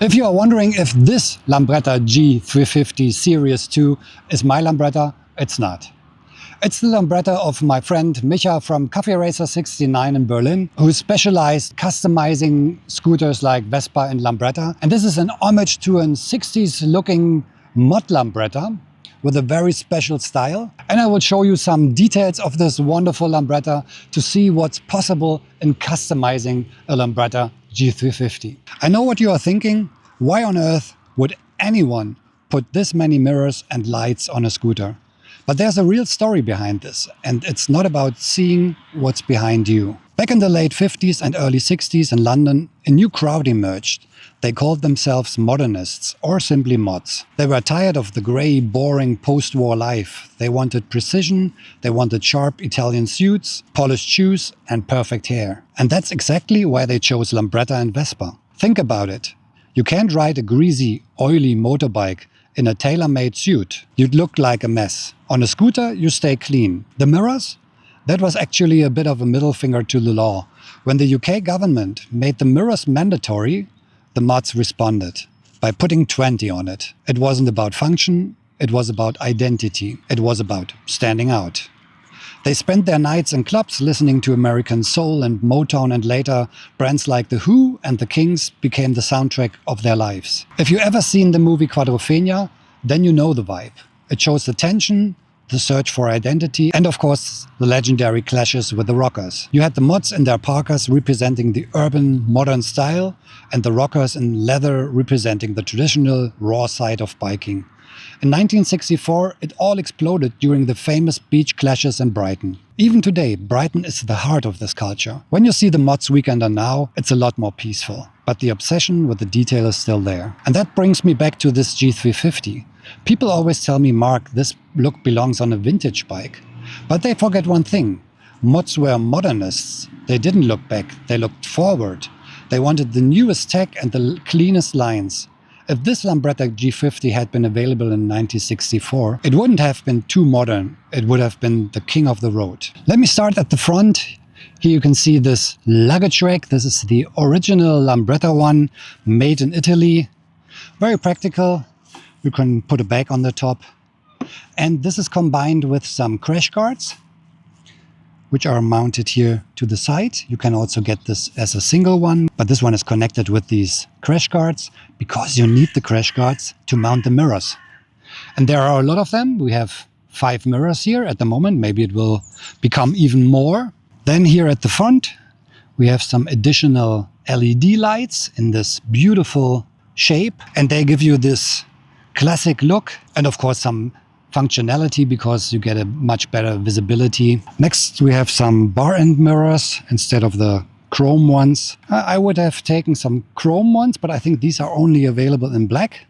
If you are wondering if this Lambretta G350 Series 2 is my Lambretta, it's not. It's the Lambretta of my friend Micha from Cafe Racer 69 in Berlin, who specialized customizing scooters like Vespa and Lambretta. And this is an homage to a 60s looking mod Lambretta with a very special style. And I will show you some details of this wonderful Lambretta to see what's possible in customizing a Lambretta G350. I know what you are thinking. Why on earth would anyone put this many mirrors and lights on a scooter? But there's a real story behind this, and it's not about seeing what's behind you. Back in the late 50s and early 60s in London, a new crowd emerged. They called themselves modernists, or simply mods. They were tired of the grey, boring post-war life. They wanted precision, they wanted sharp Italian suits, polished shoes and perfect hair. And that's exactly why they chose Lambretta and Vespa. Think about it. You can't ride a greasy, oily motorbike in a tailor-made suit. You'd look like a mess. On a scooter, you stay clean. The mirrors? That was actually a bit of a middle finger to the law. When the UK government made the mirrors mandatory, the mods responded by putting 20 on it. It wasn't about function, it was about identity. It was about standing out. They spent their nights in clubs listening to American soul and Motown, and later brands like The Who and The Kings became the soundtrack of their lives. If you ever seen the movie Quadrophenia, then you know the vibe. It shows the tension, the search for identity, and of course the legendary clashes with the rockers. You had the mods in their parkas representing the urban modern style, and the rockers in leather representing the traditional raw side of biking. In 1964, it all exploded during the famous beach clashes in Brighton. Even today, Brighton is the heart of this culture. When you see the mods weekender now, it's a lot more peaceful. But the obsession with the detail is still there. And that brings me back to this G350. People always tell me, Mark, this look belongs on a vintage bike. But they forget one thing. Mods were modernists. They didn't look back, they looked forward. They wanted the newest tech and the cleanest lines. If this Lambretta G50 had been available in 1964, it wouldn't have been too modern. It would have been the king of the road. Let me start at the front. Here you can see this luggage rack. This is the original Lambretta one, made in Italy. Very practical. You can put a bag on the top. And this is combined with some crash guards, which are mounted here to the side. You can also get this as a single one, but this one is connected with these crash guards because you need the crash guards to mount the mirrors. And there are a lot of them. We have 5 mirrors here at the moment. Maybe it will become even more. Then here at the front, we have some additional LED lights in this beautiful shape, and they give you this classic look, and of course some functionality because you get a much better visibility. Next we have some bar end mirrors instead of the chrome ones. I would have taken some chrome ones, but I think these are only available in black.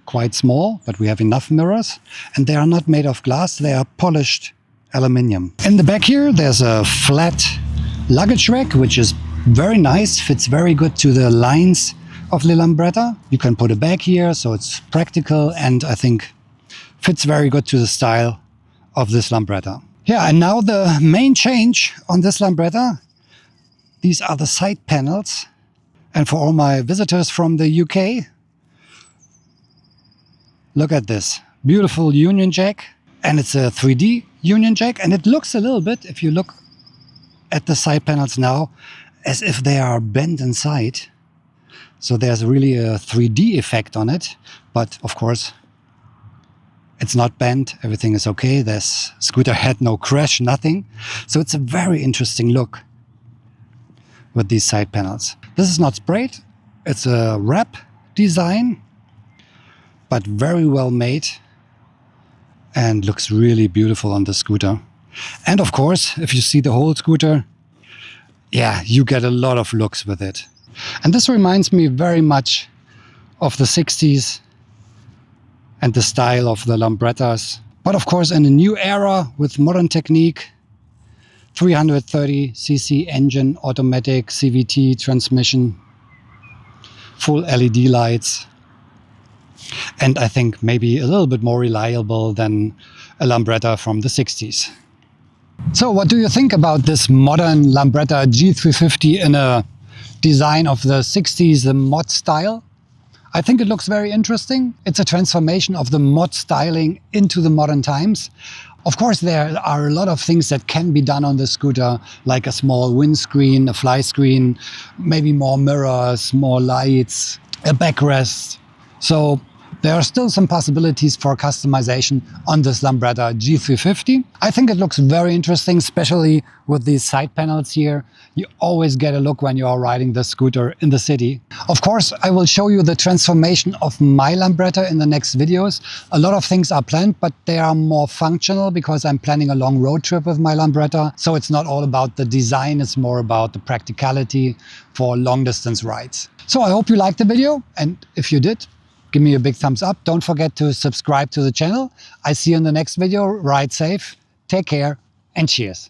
Quite small, but we have enough mirrors. And they are not made of glass, they are polished aluminium. In the back here there's a flat luggage rack, which is very nice, fits very good to the lines of the Lambretta. You can put a bag here, so it's practical, and I think fits very good to the style of this Lambretta. Yeah, and now the main change on this Lambretta. These are the side panels. And for all my visitors from the UK, look at this. Beautiful Union Jack. And it's a 3D Union Jack. And it looks a little bit, if you look at the side panels now, as if they are bent inside. So there's really a 3D effect on it. But of course, it's not bent, everything is okay. This scooter had no crash, nothing. So it's a very interesting look with these side panels. This is not sprayed, it's a wrap design, but very well made and looks really beautiful on the scooter. And of course, if you see the whole scooter, yeah, you get a lot of looks with it. And this reminds me very much of the 60s and the style of the Lambrettas. But of course in a new era with modern technique, 330cc engine, automatic CVT transmission, full LED lights, and I think maybe a little bit more reliable than a Lambretta from the 60s. So what do you think about this modern Lambretta G350 in a design of the 60s, the mod style? I think it looks very interesting. It's a transformation of the mod styling into the modern times. Of course, there are a lot of things that can be done on the scooter, like a small windscreen, a fly screen, maybe more mirrors, more lights, a backrest. So there are still some possibilities for customization on this Lambretta G350. I think it looks very interesting, especially with these side panels here. You always get a look when you are riding the scooter in the city. Of course, I will show you the transformation of my Lambretta in the next videos. A lot of things are planned, but they are more functional because I'm planning a long road trip with my Lambretta. So it's not all about the design, it's more about the practicality for long distance rides. So I hope you liked the video, and if you did, give me a big thumbs up. Don't forget to subscribe to the channel. I see you in the next video. Ride safe, take care, and cheers.